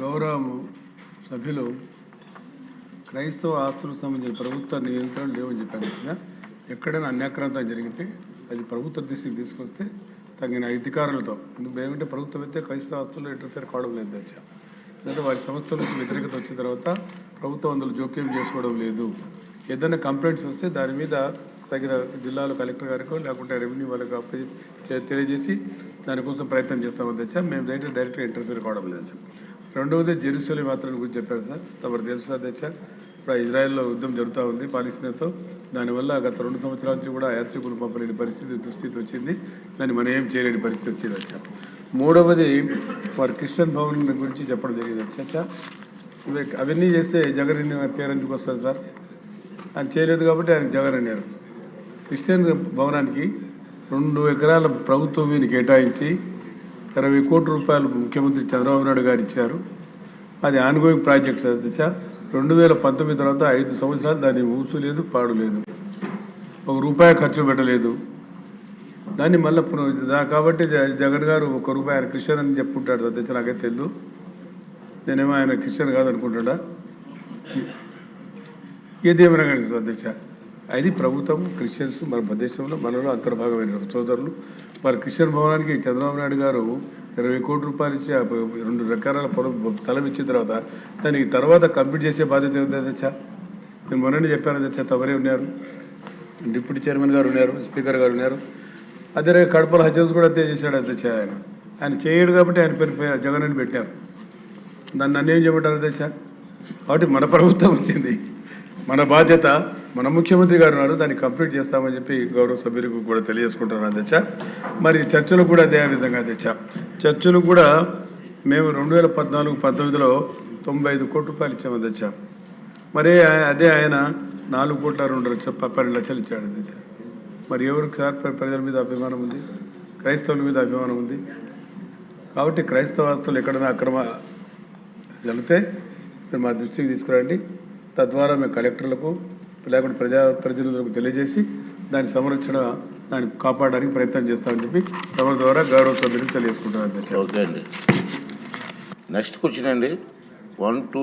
గౌరవ సభ్యులు క్రైస్తవ ఆస్తులకు సంబంధించిన ప్రభుత్వ నియంత్రణలు లేవని చెప్పారు. ఎక్కడైనా అన్యాక్రాంతం జరిగితే అది ప్రభుత్వ దృష్టికి తీసుకొస్తే తగిన అధికారులతో ఏమంటే ప్రభుత్వం అయితే క్రైస్తవ ఆస్తుల్లో ఇంటర్ఫేర్ కావడం లేదు తెచ్చా. ఎందుకంటే వారి సంస్థల నుంచి వ్యతిరేకత వచ్చిన తర్వాత ప్రభుత్వం అందులో జోక్యం చేసుకోవడం లేదు. ఏదైనా కంప్లైంట్స్ వస్తే దాని మీద తగిన జిల్లాలో కలెక్టర్ గారికో లేకుంటే రెవెన్యూ వాళ్ళకి తెలియజేసి దానికోసం ప్రయత్నం చేస్తామని తెచ్చా. మేము డైరెక్ట్గా ఇంటర్ఫేర్ కావడం లేదు. రెండవది జెరూసలేం యాత్ర గురించి చెప్పారు సార్. తమరు తెలుసు అధ్యక్ష, ఇప్పుడు ఇజ్రాయెల్లో యుద్ధం జరుగుతూ ఉంది పాలస్తీనాతో. దానివల్ల గత 2 సంవత్సరాల నుంచి కూడా యాత్రికులు పంపలేని దుస్థితి వచ్చింది. దాన్ని మనం ఏం చేయలేని పరిస్థితి వచ్చింది అధ్యక్ష. మూడవది వారి క్రిస్టియన్ భవన్ గురించి చెప్పడం జరిగింది అధ్యక్ష. అవన్నీ చేస్తే జగన్ పేరు ఎందుకు వస్తుంది సార్? ఆయన చేయలేదు కాబట్టి ఆయన జగన్ అన్నారు. క్రిస్టియన్ భవనానికి 2 ఎకరాల ప్రభుత్వ భూమిని కేటాయించి 20 కోట్ల రూపాయలు ముఖ్యమంత్రి చంద్రబాబు నాయుడు గారు ఇచ్చారు. అది ఆన్గోయింగ్ ప్రాజెక్ట్ అధ్యక్ష. 2019 తర్వాత 5 సంవత్సరాలు దాన్ని ఊసు లేదు, పాడు లేదు, ₹1 ఖర్చు పెట్టలేదు. దాన్ని మళ్ళీ కాబట్టి జగన్ గారు ₹1 ఆయన క్రిస్టియన్ అని చెప్పుకుంటాడు అధ్యక్ష. నాకైతే తెలియదు, నేనేమో ఆయన క్రిస్టియన్ కాదనుకుంటాడా. ఏదేమైనా కానీ అధ్యక్ష, అది ప్రభుత్వం క్రిస్టియన్స్ మన దేశంలో మనలో అంతర్భాగమైన సోదరులు. వారి క్రిస్టియన్ భవనానికి చంద్రబాబు నాయుడు గారు 20 కోట్ల రూపాయలు ఇచ్చి 2 ఎకరాల స్థలం ఇచ్చిన తర్వాత దానికి తర్వాత కంప్లీట్ చేసే బాధ్యత ఉంది అధ్యక్ష. నేను మొన్ననే చెప్పాను అధ్యక్ష. తమరే ఉన్నారు, డిప్యూటీ చైర్మన్ గారు ఉన్నారు, స్పీకర్ గారు ఉన్నారు. అదే కడపల హజెస్ కూడా అంతే చేశాడు అధ్యక్ష. ఆయన చేయడు కాబట్టి ఆయన పేరు జగన్ అని పెట్టారు. నన్ను ఏం చేయమంటారు అధ్యక్ష? కాబట్టి మన ప్రభుత్వం వచ్చింది, మన బాధ్యత, మన ముఖ్యమంత్రి గారు ఉన్నారు, దాన్ని కంప్లీట్ చేస్తామని చెప్పి గౌరవ సభ్యులకు కూడా తెలియజేసుకుంటున్నాను అధ్యక్ష. మరి చర్చలు కూడా అదే విధంగా అధ్యక్ష. చర్చలు కూడా మేము 2014-19లో 95 కోట్ల రూపాయలు ఇచ్చాము అధ్యక్ష. మరి అదే ఆయన 4,02,12 లక్షలు ఇచ్చాడు అధ్యక్ష. మరి ఎవరికి సార్ ప్రజల మీద అభిమానం ఉంది? క్రైస్తవుల మీద అభిమానం ఉంది. కాబట్టి క్రైస్తవ ఆస్తులు ఎక్కడైనా అక్రమ జరిగితే మీరు మా దృష్టికి తీసుకురండి. తద్వారా మేము కలెక్టర్లకు లేకుంటే ప్రజలకు తెలియజేసి దాని సంరక్షణ, దాన్ని కాపాడడానికి ప్రయత్నం చేస్తామని చెప్పి తమ ద్వారా గౌరవ సభ్యులకు తెలియజేసుకుంటున్నాను. ఓకే అండి. నెక్స్ట్ క్వశ్చన్ అండి. 1, 2